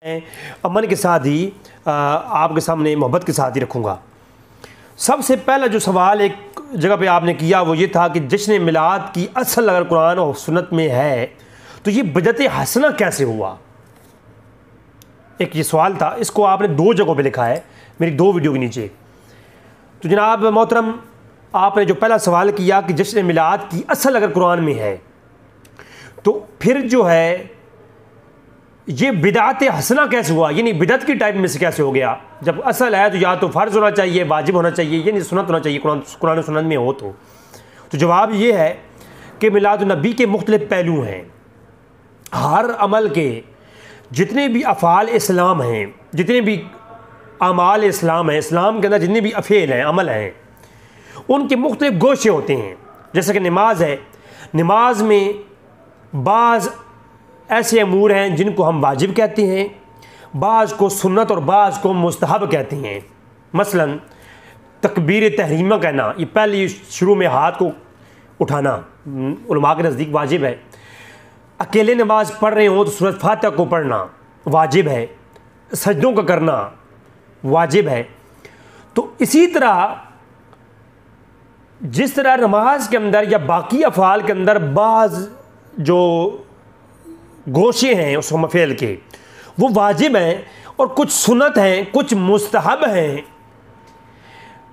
अमन के साथ ही आपके सामने मोहब्बत के साथ ही रखूँगा। सबसे पहला जो सवाल एक जगह पे आपने किया वो ये था कि जश्न मिलाद की असल अगर कुरान और सुन्नत में है तो ये बिदअत हसना कैसे हुआ। एक ये सवाल था, इसको आपने दो जगहों पे लिखा है मेरी दो वीडियो के नीचे। तो जनाब मोहतरम, आपने जो पहला सवाल किया कि जश्न मिलाद की असल अगर कुरान में है तो फिर जो है ये बिदअत हसना कैसे हुआ, यानी बिदअत की टाइप में से कैसे हो गया। जब असल है तो या तो फ़र्ज़ होना चाहिए, वाजिब होना चाहिए, यानी सुन्नत होना चाहिए कुरान सुन्नत में हो तो जवाब ये है कि मिलादुन्नबी के मुख्तलिफ़ पहलू हैं। हर अमल के जितने भी अफ़ाल इस्लाम हैं, जितने भी अमाल इस्लाम हैं, इस्लाम के अंदर जितने भी अफ़ेल हैं, अमल हैं, उनके मुख्तलिफ़ गोशे होते हैं। जैसे कि नमाज है, नमाज में बाज़ ऐसे अमूर हैं जिनको हम वाजिब कहते हैं, बाज़ को सुन्नत और बाज़ को मुस्तहब कहते हैं। मसलन तकबीर तहरीमा कहना, ये पहले शुरू में हाथ को उठाना उलमा के नज़दीक वाजिब है। अकेले नमाज पढ़ रहे हो तो सूरत फातिहा को पढ़ना वाजिब है। सजदों का करना वाजिब है। तो इसी तरह जिस तरह नमाज के अंदर या बाकी अफ़ाल के अंदर बाज़ जो गोशे हैं उस मफ़ेल के वो वाजिब हैं और कुछ सुन्नत हैं, कुछ मुस्तहब हैं।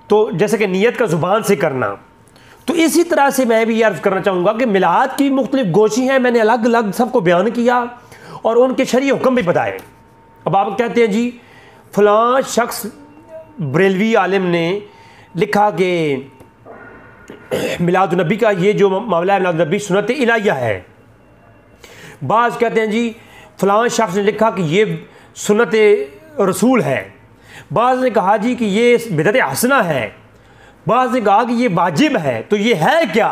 तो जैसे कि नियत का ज़ुबान से करना, तो इसी तरह से मैं भी ये अर्ज़ करना चाहूँगा कि मिलाद की मुख्तलिफ़ गोशी हैं, मैंने अलग अलग सबको बयान किया और उनके शरई हुक्म भी बताए। अब आप कहते हैं जी फ़लाँ शख्स बरेलवी आलिम ने लिखा कि मिलादुन्नबी का ये जो मामला है मिलादुन्नबी सुन्नत इलाहिया है। बाज़ कहते हैं जी फ़लाँ शख्स ने लिखा कि ये सुन्नत रसूल है। बाज़ ने कहा जी कि ये बिदअत हसना है। बाज़ ने कहा कि ये वाजिब है। तो ये है क्या।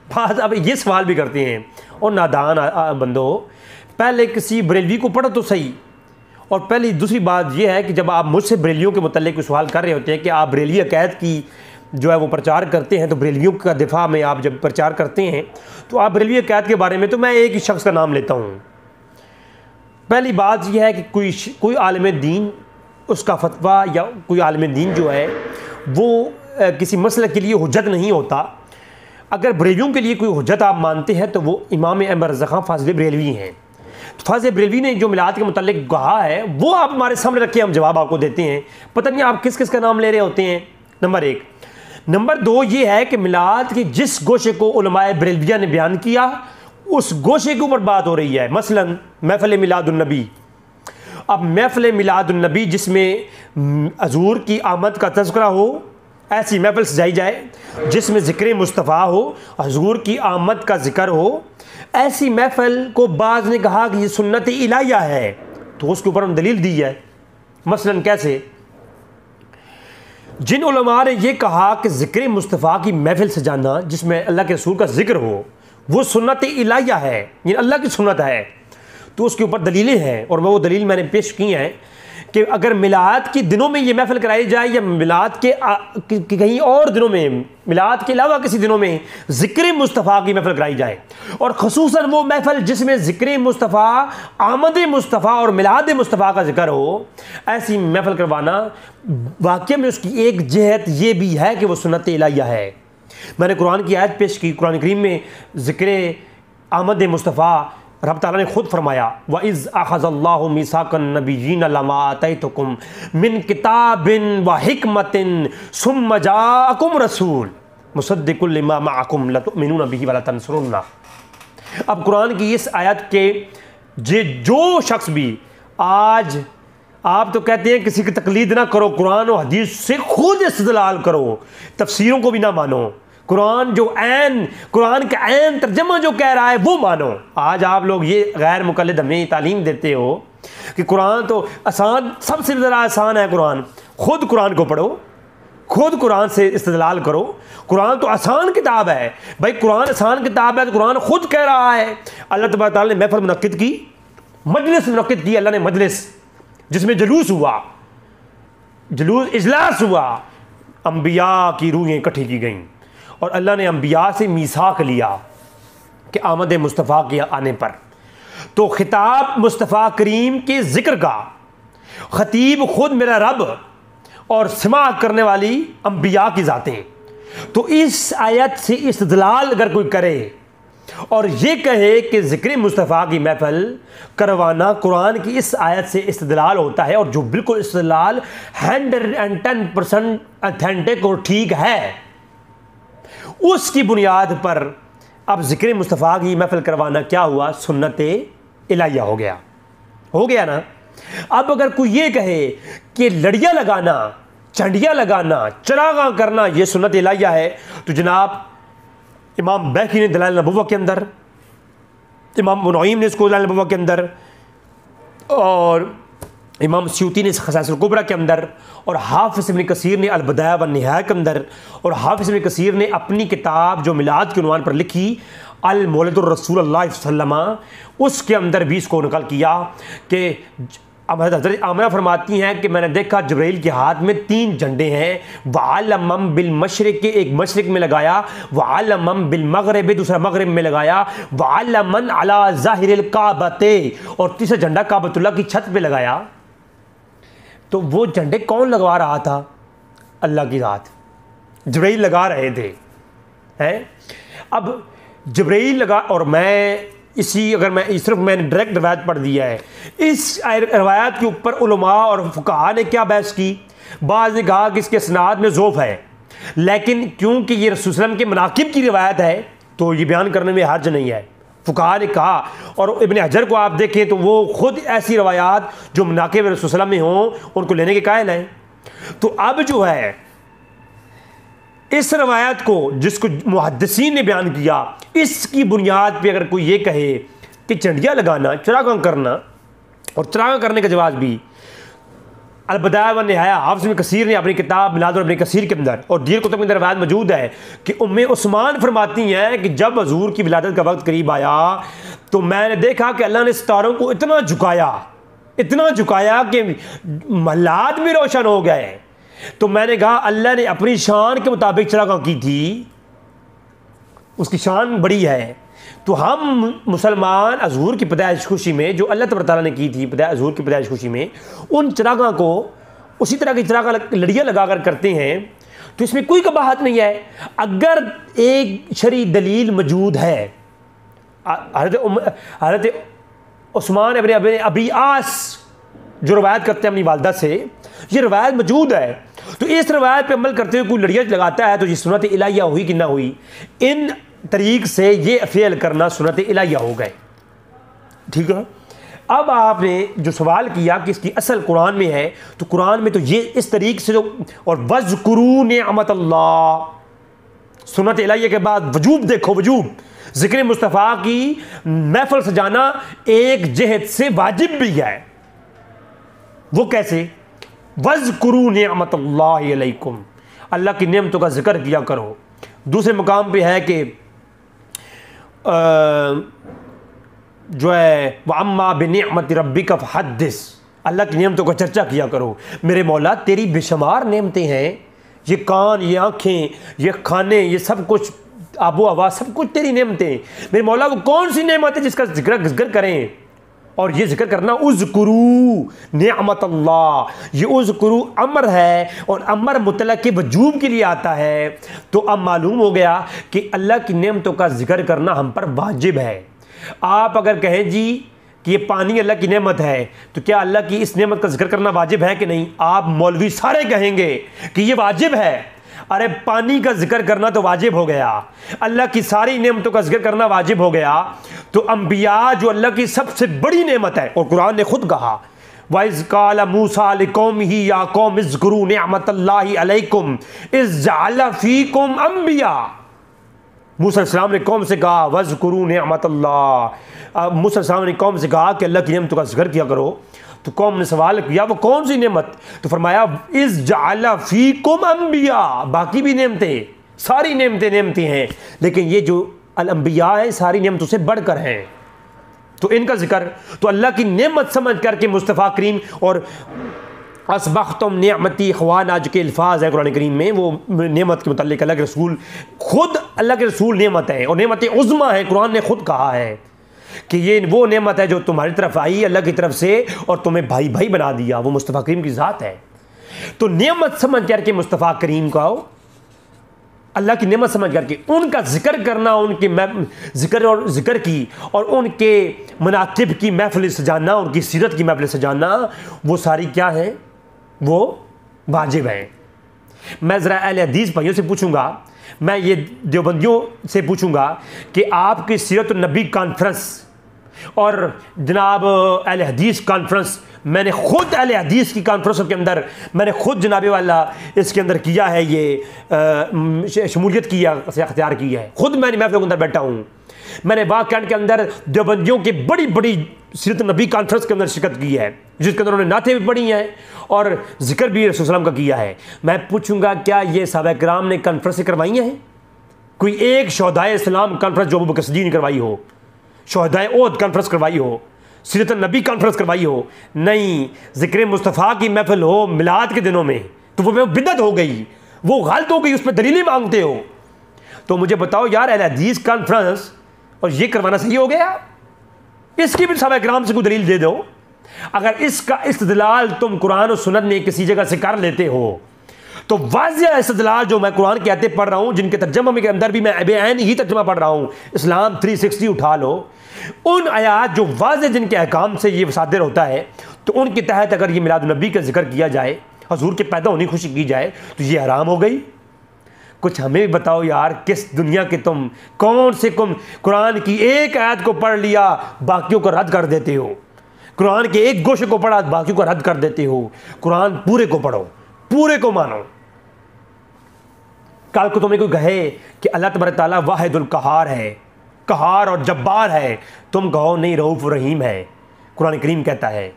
बाज़ अब ये सवाल भी करते हैं और नादान बंदो, पहले किसी बरेलवी को पढ़ो तो सही। और पहली दूसरी बात यह है कि जब आप मुझसे बरेलियों के मुतल्लिक़ सवाल कर रहे होते हैं कि आप बरेली अक़ायद की जो है वो प्रचार करते हैं, तो बरेलियों का दिफा में आप जब प्रचार करते हैं तो आप बरेलवी अक़ायद के बारे में, तो मैं एक ही शख्स का नाम लेता हूँ। पहली बात यह है कि कोई आलिम दीन उसका फतवा या कोई आलिम दीन जो है वो किसी मसले के लिए हुज्जत नहीं होता। अगर बरेलियों के लिए कोई हुज्जत आप मानते हैं तो वो इमाम अहमद रज़ा ख़ान फ़ाज़िल बरेलवी हैं। तो फ़ाज़िल बरेलवी ने जो मिलाद के मुतल्लिक़ कहा है वो आप हमारे सामने रखिए, हम जवाब आपको देते हैं। पता नहीं आप किस किस का नाम ले रहे होते हैं, नंबर एक। नंबर दो ये है कि मिलाद के जिस गोशे को उलमाए बरेलविया ने बयान किया उस गोशे के ऊपर बात हो रही है। मसलन महफ़िल मिलादुन्नबी। अब महफ़िल मिलादुन्नबी जिसमें हज़ूर की आमद का तज़किरा हो, ऐसी महफ़िल सजाई जाए जिसमें ज़िक्र मुस्तफ़ा हो, हज़ूर की आमद का ज़िक्र हो, ऐसी महफ़िल को बाज़ ने कहा कि ये सुन्नत इलाहिया है तो उसके ऊपर हम दलील दी है। मसलन कैसे, जिन उलमा ने यह कहा कि ज़िक्र मुस्तफ़ा की महफ़िल सजाना जिसमें अल्लाह के रसूल का ज़िक्र हो वो सुन्नत इलाहिया है, ये अल्लाह की सुन्नत है, तो उसके ऊपर दलीलें हैं और वो दलील मैंने पेश की हैं कि अगर मिलाद के दिनों में ये महफ़िल कराई जाए या मिलाद के कहीं और दिनों में, मिलाद के अलावा किसी दिनों में ज़िक्र मुस्तफ़ा की महफ़िल कराई जाए और ख़ुसूसन वो महफ़िल जिसमें ज़िक्र मुस्तफ़ा, आमद मुस्तफ़ा और मिलाद मुस्तफ़ा का ज़िक्र हो, ऐसी महफ़िल करवाना वाक़ई में उसकी एक जहत ये भी है कि वो सुन्नत इलाहिया है। मैंने कुरान की आयत पेश की, कुरान करीम में ज़िक्र आमद मुस्तफ़ा रब ताला ने खुद फरमाया वइज़ अख़ज़ल्लाहु मीसाक़न नबिय्यीन लमा आतैतुकुम मिन किताबिन व हिकमतिन सुम्मा जाअकुम रसूल मुसद्दिक़ुल लिमा मअकुम लतुमिनून बिही व लतंसुरुन्ना। अब कुरान की इस आयत के जो शख्स भी आज, आप तो कहते हैं किसी की तकलीद ना करो, कुरान और हदीस से खुद इस्तेदलाल करो, तफसीरों को भी ना मानो, कुरान का ऐन तर्जमा जो कह रहा है वो मानो। आज आप लोग ये गैर मुक़ल्लिद हमें तालीम देते हो कि कुरान तो आसान, सबसे ज़्यादा आसान है कुरान। खुद कुरान को पढ़ो, खुद कुरान से इस्तेदलाल करो। कुरान तो आसान किताब है भाई, कुरान आसान किताब है तो कुरान खुद कह रहा है। अल्लाह तबारक व तआला ने महफ़िल मुनक्किद की, मजलिस मुनक्किद की, अल्लाह ने मजलिस जिसमें जुलूस हुआ, जुलूस इजलास हुआ, अम्बिया की रूहें इकट्ठी की गईं और अल्लाह ने अम्बिया से मीसाक लिया कि आमद मुस्तफ़ा के आने पर तो खिताब मुस्तफ़ा करीम के ज़िक्र का, ख़तीब खुद मेरा रब और सिमा करने वाली अंबिया की ज़ातें। तो इस आयत से इस्तदलाल अगर कोई करे और ये कहे कि ज़िक्र मुस्तफ़ा की महफ़िल करवाना कुरान की इस आयत से इस्तदलाल होता है, और जो बिल्कुल इस्तदलाल 110% ऑथेंटिक और ठीक है, उसकी बुनियाद पर अब ज़िक्र मुस्तफ़ा की महफ़िल करवाना क्या हुआ? सुन्नत इलाहिया हो गया ना। अब अगर कोई ये कहे कि लड़ियाँ लगाना, चंडियाँ लगाना, चरागां करना ये सुन्नत इलाहिया है, तो जनाब इमाम बैकी ने दलाइल नबुव्वा के अंदर, इमाम इब्न नईम ने इसको दलाइल नबुव्वा के अंदर, और इमाम स्यूती ने खसाइसुल कुबरा के अंदर, और हाफिज़ इब्न कसीर ने अल बदाया व निहाया के अंदर, और हाफिज़ इब्न कसीर ने अपनी किताब जो मिलाद के उन्वान पर लिखी अल मौलिदुर रसूलुल्लाह सल्लल्लाहु अलैहि वसल्लम, उसके अंदर भी इसको नकल किया कि हज़रत आमना फरमाती हैं कि मैंने देखा जब्राइल के हाथ में 3 झंडे हैं, वअलमम बिल मशरिक के, एक मशरिक में लगाया, वअलमम बिल मगरिब दूसरा मगरिब में लगाया, वअलमन अला ज़ाहिरिल काबते, और तीसरा झंडा काबतुल्लाह की छत पे लगाया। तो वो झंडे कौन लगवा रहा था? अल्लाह की ज़ात, जब्राइल लगा रहे थे हैं। अब जब्राइल लगा, और मैं अगर मैं सिर्फ मैंने डायरेक्ट रवायत पढ़ दिया है, इस रवायत के ऊपर उलमा और फुक़हा ने क्या बहस की। बाज़ ने कहा कि इसके सनाद में ज़ोफ़ है, लेकिन क्योंकि ये रसूल सल्लल्लाहु अलैहि वसल्लम के मनाकिब की रिवायत है तो ये बयान करने में हर्ज नहीं है, फुक़हा ने कहा। और इब्न हजर को आप देखें तो वो खुद ऐसी रवायात जो मनाकिब रसूल सल्लल्लाहु अलैहि वसल्लम में हों उनको लेने के कायल हैं। तो अब जो है इस रवायत को जिसको मुहद्दिसीन ने बयान किया, इसकी बुनियाद पे अगर कोई ये कहे कि चंडियाँ लगाना, चरागां करना, और चरागां करने का जवाब भी अल बदाया व निहाया हाफिज़ इब्न कसीर ने अपनी किताब मिलाद इब्न कसीर के अंदर, और दीर कुतुब के अंदर रवायत मौजूद है कि उम्मे उस्मान फरमाती हैं कि जब हजूर की विलादत का वक्त करीब आया तो मैंने देखा कि अल्लाह ने सितारों को इतना झुकाया कि महलात भी रोशन हो गए। तो मैंने कहा अल्लाह ने अपनी शान के मुताबिक चरागां की थी, उसकी शान बड़ी है। तो हम मुसलमान हजूर की पैदाइश खुशी में, जो अल्लाह तबारक तआला ने की थी हजूर की पैदाइश खुशी में, उन चरागां को उसी तरह की चरागां लड़ियाँ लगा कर करते हैं, तो इसमें कोई कबाहत नहीं है। अगर एक शरई दलील मौजूद है, हज़रत उस्मान इब्न अबी आस जो रवायत करते हैं अपनी वालदा से, ये रवायत मौजूद है, तो इस रवायत पे अमल करते हुए कोई लड़ियाँ लगाता है तो ये सुन्नत इलाहिया हुई कि ना हुई? इन तरीक़ से ये फ़ेल करना सुन्नत इलाहिया हो गए। ठीक है। अब आपने जो सवाल किया कि इसकी असल कुरान में है, तो कुरान में तो ये इस तरीक़ से जो, और वज़्कुरू निअमतल्लाह, सुन्नत इलाहिया के बाद वजूब देखो, वजूब ज़िक्र मुस्तफ़ा की महफ़िल सजाना एक जहद से वाजिब भी है। वो कैसे? वज़्कुरू निअमतल्लाहि अलैकुम, अल्लाह की नेमतों का जिक्र किया करो। दूसरे मुकाम पे है कि जो है वअम्मा बिनिअमति रब्बिका फहद्दिस, अल्लाह की नेमतों का चर्चा किया करो। मेरे मौला तेरी बेशुमार नेमतें हैं, ये कान, ये आँखें, ये खाने, ये सब कुछ, आबो हवा, सब कुछ तेरी नेमतें। मेरे मौला वो कौन सी नेमत है जिसका जिक्र करें? और ये जिक्र करना उज़्कुरू निअमतल्लाह, ये उज़्कुरू अमर है, और अमर मुतलक के वजूब के लिए आता है। तो अब मालूम हो गया कि अल्लाह की नेमतों का जिक्र करना हम पर वाजिब है। आप अगर कहें जी कि ये पानी अल्लाह की नेमत है, तो क्या अल्लाह की इस नेमत का जिक्र करना वाजिब है कि नहीं? आप मौलवी सारे कहेंगे कि ये वाजिब है। अरे पानी का जिक्र करना तो वाजिब हो गया, अल्लाह की सारी नेमतों का जिक्र करना वाजिब हो गया। तो अंबिया जो अल्लाह की सबसे बड़ी नेमत है, और कुरान ने खुद कहा वइज़ क़ाल मूसा लिक़ौमिही या कौम इज़्कुरू निअमतल्लाहि अलैकुम इज़ जअल फ़ीकुम अंबिया। मूसा अलैहिस्सलाम ने कौम से कहा वज़्कुरू निअमतल्लाह, मूसा अलैहिस्सलाम ने कौम से कहा कि अल्लाह की नेमतों का जिक्र किया करो। तो कौम ने सवाल किया वो कौन सी नेमत? तो फरमाया इज़ जअल फ़ीकुम अंबिया, बाकी भी नेमतें, सारी नेमतें हैं, लेकिन ये जो अल अंबिया है सारी नेमतों से बढ़कर हैं, तो इनका जिक्र तो अल्लाह की नेमत समझ करके मुस्तफ़ा करीम, और असबख्तुम निअमती इख़वाना जो के अल्फाज है कुरान करीम में, वो नेमत के मुतालिक अल्लाह के रसूल खुद, अल्लाह के रसूल नेमत है और नेमत उज़्मा है। कुरान ने खुद कहा है कि ये वो नेमत है जो तुम्हारी तरफ आई अल्लाह की तरफ से और तुम्हें भाई भाई बना दिया, वो मुस्तफ़ा करीम की ज़ात है। तो नेमत समझ करके मुस्तफ़ा करीम को अल्लाह की नेमत समझ करके उनका जिक्र करना, उनके जिक्र की और उनके मनाकिब की महफिल सजाना, उनकी सीरत की महफिल सजाना, वो सारी क्या है, वो वाजिब है। मैं ज़रा अहले हदीस भाइयों से पूछूंगा, मैं ये देवबंदियों से पूछूंगा कि आपकी सीरत नबी कॉन्फ्रेंस और जनाब अहले हदीस कॉन्फ्रेंस, मैंने खुद अहले हदीस की कॉन्फ्रेंस के अंदर मैंने खुद जनाबे वाला इसके अंदर किया है, ये शमूलियत किया, अख्तियार की है, खुद मैंने महफिल के अंदर बैठा हूँ। मैंने वाकई के अंदर देवबंदियों की बड़ी बड़ी सीरत नबी कॉन्फ्रेंस के अंदर शिरकत की है, जिसके अंदर उन्होंने नाते भी पढ़ी हैं और जिक्र भी रसूल सल्लल्लाहु अलैहि वसल्लम का किया है। मैं पूछूंगा क्या ये सहाबा किराम ने कॉन्फ्रेंस करवाई हैं? कोई एक शोहदाए इस्लाम कॉन्फ्रेंस जो अबू बकर सिद्दीक़ ने करवाई हो, शोहदाए ओहद कॉन्फ्रेंस करवाई हो, सीरत नबी कॉन्फ्रेंस करवाई हो? नहीं। जिक्र मुस्तफ़ा की महफिल हो मिलाद के दिनों में तो वो बिदअत हो गई, वो गलत हो गई, उस पर दलीलें मांगते हो। तो मुझे बताओ यार, अहले हदीस कॉन्फ्रेंस और ये करवाना सही हो गया? इसकी भी सहाबा किराम से कोई दलील दे दो। अगर इसका इस्तिदलाल तुम कुरान और सुन्नत में किसी जगह से कर लेते हो तो वाज़िह इस्तिदलाल जो मैं कुरान के आयतें पढ़ रहा हूँ, जिनके तर्जमा के अंदर भी मैं बेअन ही तर्जमा पढ़ रहा हूँ, इस्लाम 360 उठा लो, उन आयात जो वाज़िह जिनके अहकाम से ये सादिर होता है, तो उनके तहत अगर ये मिलाद नबी का जिक्र किया जाए, हजूर के पैदा होने की खुशी की जाए, तो ये हराम हो गई। कुछ हमें भी बताओ यार, किस दुनिया के तुम कौन से कुरान की एक आयत को पढ़ लिया बाकियों को रद्द कर देते हो, कुरान के एक गोशे को पढ़ा बाकियों को रद्द कर देते हो। कुरान पूरे को पढ़ो, पूरे को मानो। कल को तुम्हें कोई कहे कि अल्लाह तबारक तआला वाहिदुल कहार है, कहार और जब्बार है, तुम कहो नहीं रऊफ रहीम है, कुरान करीम कहता है,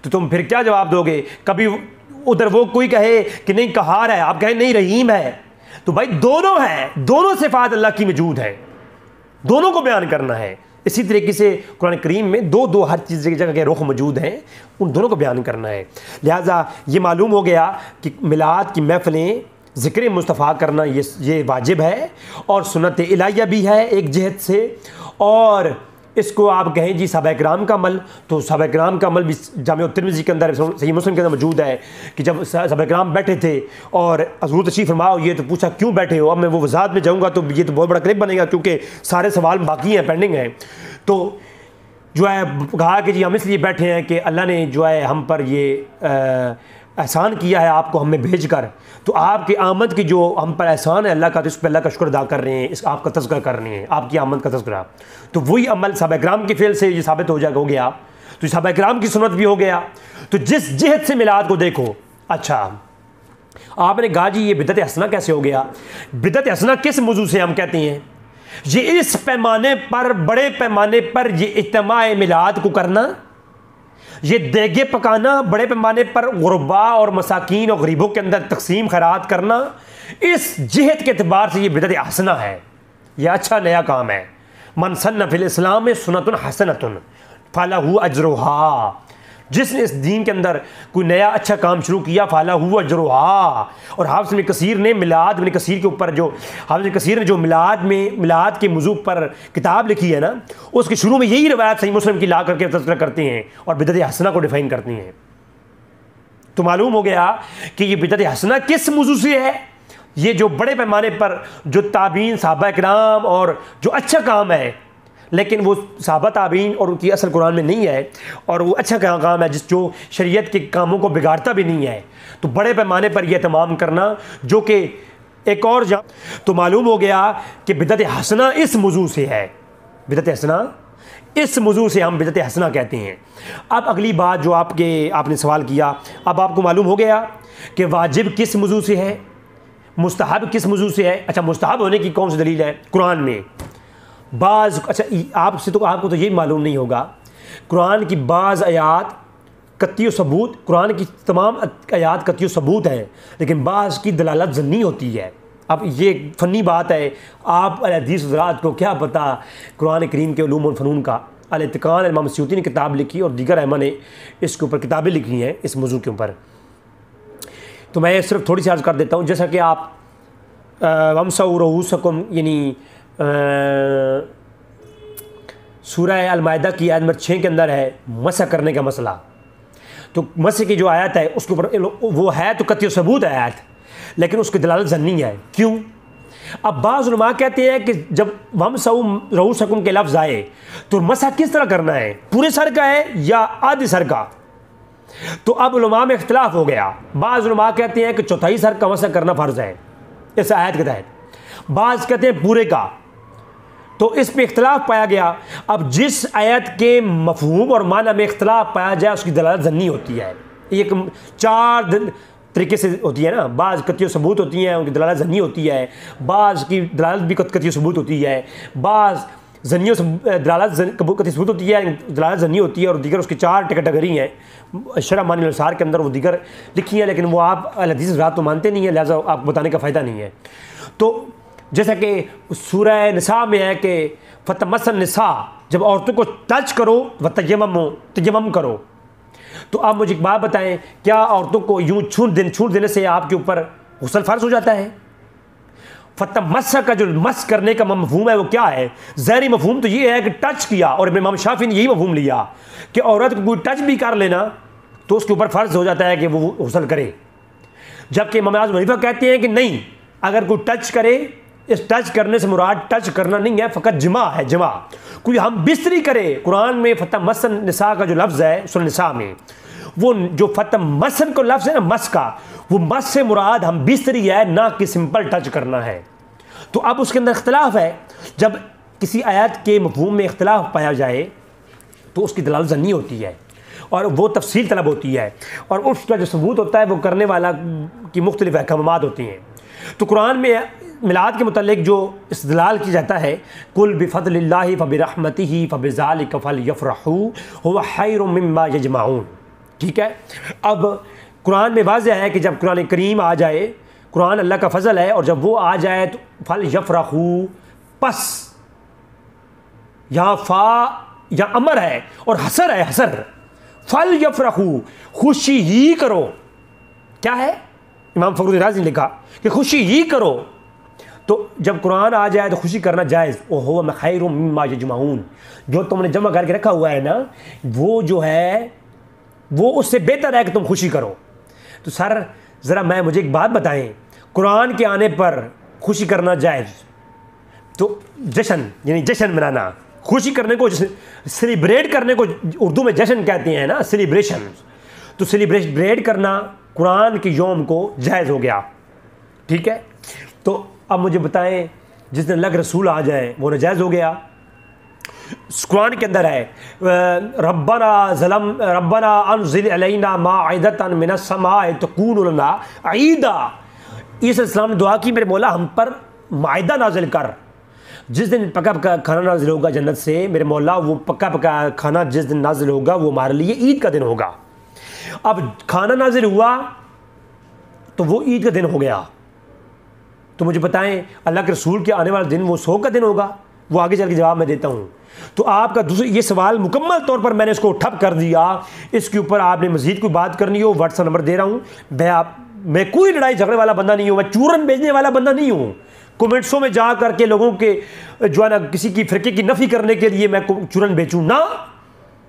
तो तुम फिर क्या जवाब दोगे? कभी उधर वो कोई कहे कि नहीं कहार है, आप कहें नहीं रहीम है, तो भाई दोनों है, दोनों सिफात अल्लाह की मौजूद है, दोनों को बयान करना है। इसी तरीके से कुरान करीम में दो हर चीज़ की जगह के रुख मौजूद हैं, उन दोनों को बयान करना है। लिहाजा ये मालूम हो गया कि मिलाद की महफिलें ज़िक्र मुस्तफ़ा करना ये वाजिब है और सुन्नत इलाहिया भी है एक जहत से। और इसको आप कहें जी सहाबा किराम का अमल, तो सहाबा किराम का अमल भी जामे तिरमिज़ी के अंदर, सही मुस्लिम के अंदर मौजूद है कि जब सहाबा किराम बैठे थे और हज़ूर तशरीफ़ फरमाओ, ये तो पूछा क्यों बैठे हो? अब मैं वो वज़ाहत में जाऊँगा तो ये तो बहुत बड़ा क्लिप बनेगा, क्योंकि सारे सवाल बाकी हैं, पेंडिंग हैं। तो जो है कहा कि जी हम इसलिए बैठे हैं कि अल्लाह ने जो है हम पर ये एहसान किया है आपको हमें भेज कर, तो आपकी आमद की जो हम पर एहसान है अल्लाह का, तो इस पर अल्लाह का शुक्र अदा कर रहे हैं, इस आपका तज़किरा कर रहे हैं, आपकी आमद का तज़किरा। तो वही अमल सहाबा किराम के फ़ेल से ये साबित हो गया, तो सहाबा किराम की सुन्नत भी हो गया। तो जिस जहत से मिलाद को देखो, अच्छा आपने कहा जी ये बिदअत हसना कैसे हो गया? बिदअत हसना किस मौजू से हम कहते हैं? ये इस पैमाने पर, बड़े पैमाने पर ये इज्तिमा मिलाद को करना, ये देगे पकाना, बड़े पैमाने पर गुरबा और मसाकीन और गरीबों के अंदर तकसीम खैरात करना, इस जहत के अतबार से ये बिदअत हसना है, यह अच्छा नया काम है। मन सन्ना फिल इस्लाम में सुन्नतुन हसनतुन फलहु अजरुहा, जिसने इस दीन के अंदर कोई नया अच्छा काम शुरू किया फलहु अजरुहा। और हाफ़िज़ इब्न कसीर ने मिलाद इब्न कसीर के ऊपर जो हाफ़िज़ इब्न कसीर ने जो मिलाद के मौजू पर किताब लिखी है ना, उसके शुरू में यही रवायत सही मुस्लिम की ला करके तज़किरा करते हैं और बिदअत हसना को डिफ़ाइन करती हैं। तो मालूम हो गया कि ये बिदअत हसना किस मौजू से है। ये जो बड़े पैमाने पर जो ताबीन सहाबा किराम और जो अच्छा काम है, लेकिन वो सहाबा ताबीन और उनकी असल कुरान में नहीं है, और वो अच्छा काम है जो शरीयत के कामों को बिगाड़ता भी नहीं है, तो बड़े पैमाने पर यह तमाम करना जो कि एक और तो मालूम हो गया कि बिदअत हसना इस मौजू से है। बिदअत हसना इस मौजू से हम बिदअत हसना कहते हैं। अब अगली बात जो आपने सवाल किया, अब आपको मालूम हो गया कि वाजिब किस मौजू से है, मुस्तहब किस मौजू से है। अच्छा, मुस्तहब होने की कौन सी दलील है कुरान में? अच्छा आपको तो ये मालूम नहीं होगा, कुरान की बाज़ आयात कत्ती सबूत, कुरान की तमाम आयात कत्ती सबूत हैं, लेकिन बाज़ की दलालत ज़न्नी होती है। अब ये फ़नी बात है, आप हदीस हज़रात को क्या पता कुरान करीम के उलूम और फ़नून का। अल-इत्क़ान इमाम सयूती ने किताब लिखी और दीगर अइम्मा ने इसके ऊपर किताबें लिखी हैं इस मौजू के ऊपर। तो मैं सिर्फ थोड़ी सी अर्ज़ कर देता हूँ, जैसा कि आप वमसऊ रूसकुम यानी सूरह अल-माइदा की आयत नंबर 6 के अंदर है मसा करने का मसला। तो मसे की जो आयत है उसके ऊपर वो है तो कतई सबूत है आयत, लेकिन उसकी दलालत ज़न्नी है। क्यों? अब बाज़ उलमा कहते हैं कि जब वमसऊ रऊसकुम के लफ्ज़ आए तो मसा किस तरह करना है, पूरे सर का है या आधे सर का? तो अब उलमा में इख्तिलाफ हो गया। बाज़ उलमा कहते हैं कि चौथाई सर का मसा करना फ़र्ज़ है इस आयत के तहत, बाज़ कहते हैं पूरे का। तो इस पे इख्तिलाफ पाया गया। अब जिस आयत के मफहूम और माना में इख्तिलाफ पाया जाए उसकी दलालत ज़न्नी होती है। एक 4 तरीके से होती है ना, बाज़ कतई सबूत होती हैं उनकी दलालत ज़न्नी होती है, बाज़ की दलालत भी कतई सबूत होती है, बाज़ ज़न्नी दलालत कतई सबूत होती है, दलालत ज़न्नी होती है, और दीगर उसकी 4 कैटेगरी हैं। शरह मानिल अनसार के अंदर वो दीगर लिखी हैं, लेकिन वो आप हदीस रात तो मानते नहीं है, लिहाजा आपको बताने का फ़ायदा नहीं है। तो जैसा कि सूरह निसा में है कि फतमसन निसा, जब औरतों को टच करो व तयम्मुम करो। तो आप मुझे एक बात बताएं, क्या औरतों को यूँ छूट देने से आपके ऊपर गुस्ल फ़र्ज हो जाता है? फतमस्सा का जो मस करने का मफहूम है वो क्या है? ज़ाहिरी मफहूम तो ये है कि टच किया, और इमाम शाफी ने यही मफहूम लिया कि औरत को कोई टच भी कर लेना तो उसके ऊपर फ़र्ज हो जाता है कि वो गुस्ल करे। जबकि इमाम आज़म हनीफा कहते हैं कि नहीं, अगर कोई टच करे, इस टच करने से मुराद टच करना नहीं है, फ़कत जिमा है, जिमा। कोई हम बिस्तरी करे, कुरान में फतमसन निसा का जो लफ्ज़ है सूरह निसा में, वो जो फतमसन को लफ्ज़ है ना मस का, वो मस से मुराद हम बिस्तरी है, ना कि सिंपल टच करना है। तो अब उसके अंदर इख्तिलाफ है। जब किसी आयत के मफहूम में इख्तिलाफ पाया जाए तो उसकी दलालत ज़न्नी होती है और वो तफसील तलब होती है, और उसका जो सबूत होता है वो करने वाला की मुख्तलिफ अहकामात होती हैं। तो कुरान में मिलाद के मुतल्लिक जो इस्तिदलाल किया जाता है, कुल बिफ़ज़लिल्लाहि फ़बिरहमतिही फ़बिज़ालिका फ़लयफ़रहू हुवा खैरुम मिम्मा यजमऊन। ठीक है, अब कुरान में वाज़ेह है कि जब कुरान करीम आ जाए, कुरान अल्लाह का फ़ज़ल है, और जब वो आ जाए तो फ़लयफ़रहू, पस यहाँ फ़ा या अमर है और हसर है, हसर, फ़लयफ़रहू, खुशी ही करो। क्या है? इमाम फ़खरुद्दीन राज़ी ने लिखा कि खुशी ही करो। तो जब कुरान आ जाए तो खुशी करना जायज़। ओहो मैं खैरुम मिम्मा यजमऊन, जो तुमने जमा करके रखा हुआ है ना, वो जो है वो उससे बेहतर है कि तुम खुशी करो। तो सर ज़रा मुझे एक बात बताएं, कुरान के आने पर खुशी करना जायज़, तो जश्न यानी जश्न मनाना, खुशी करने को सेलिब्रेट करने को उर्दू में जश्न कहते हैं ना, सेलिब्रेशन। तो सेलिब्रेट करना कुरान के यौम को जायज़ हो गया। ठीक है, तो अब मुझे बताएं जिस दिन अल्लाह के रसूल आ जाए वो नाजायज़ हो गया। कुरान के अंदर है रब्बना अनज़िल अलैना माइदतन मिनस समाए तकूनु लना ईदा। ईसा अलैहिस्सलाम ने दुआ की, मेरे मौला हम पर माइदा नाजिल कर। जिस दिन पका पका खाना नाजिल होगा जन्नत से, मेरे मौला वो पका पका खाना जिस दिन नाजिल होगा वो हमारे लिए ईद का दिन होगा। अब खाना नाजिल हुआ तो वो ईद का दिन हो गया। तो मुझे बताएं अल्लाह के रसूल के आने वाला दिन वो 100 का दिन होगा? वो आगे चल के जवाब मैं देता हूँ। तो आपका दूसरा ये सवाल मुकम्मल तौर पर मैंने इसको ठप कर दिया। इसके ऊपर आपने मज़ीद कोई बात करनी हो, व्हाट्सएप नंबर दे रहा हूँ। मैं कोई लड़ाई झगड़े वाला बंदा नहीं हूँ, मैं चूरन बेचने वाला बंदा नहीं हूँ। कमेंट्सों में जा करके लोगों के जो है ना किसी की फ़िरके की नफ़ी करने के लिए मैं चूरन बेचूँ ना।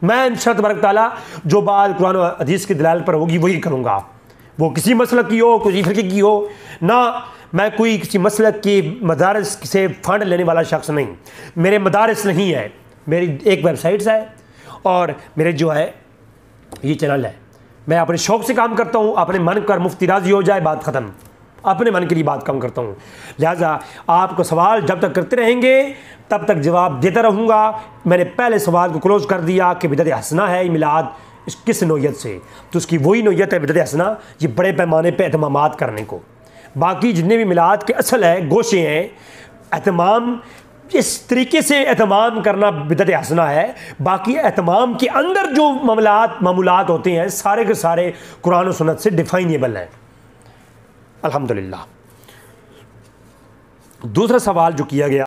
मैं इंशाअल्लाह तबारक ताला जो बात कुरान और हदीस की दलाल पर होगी वही करूँगा, वो किसी मसलक की हो, किसी फ़िरके की हो ना। मैं कोई किसी मसलक की मदारस से फ़ंड लेने वाला शख्स नहीं, मेरे मदारस नहीं है। मेरी एक वेबसाइट्स है और मेरे जो है ये चैनल है। मैं अपने शौक़ से काम करता हूँ, अपने मन कर मुफ्ती राज़ी हो जाए बात ख़त्म, अपने मन के लिए बात कम करता हूँ। लिहाजा आपको सवाल जब तक करते रहेंगे तब तक जवाब देता रहूँगा। मैंने पहले सवाल को क्लोज़ कर दिया कि बिदअत हसना है मिलाद, किस नौयत से, तो उसकी वही नौयत है बिदअत हसना, ये बड़े पैमाने पर एहतमामात करने को। बाकी जितने भी मिलाद के असल है गोशे हैं, एहतमाम इस तरीके से एहतमाम करना बिदअत हसना है। बाकी एहतमाम के अंदर जो मामूलात होते हैं सारे के सारे कुरान और सुन्नत से डिफाइनेबल हैं। अल्हम्दुलिल्लाह। दूसरा सवाल जो किया गया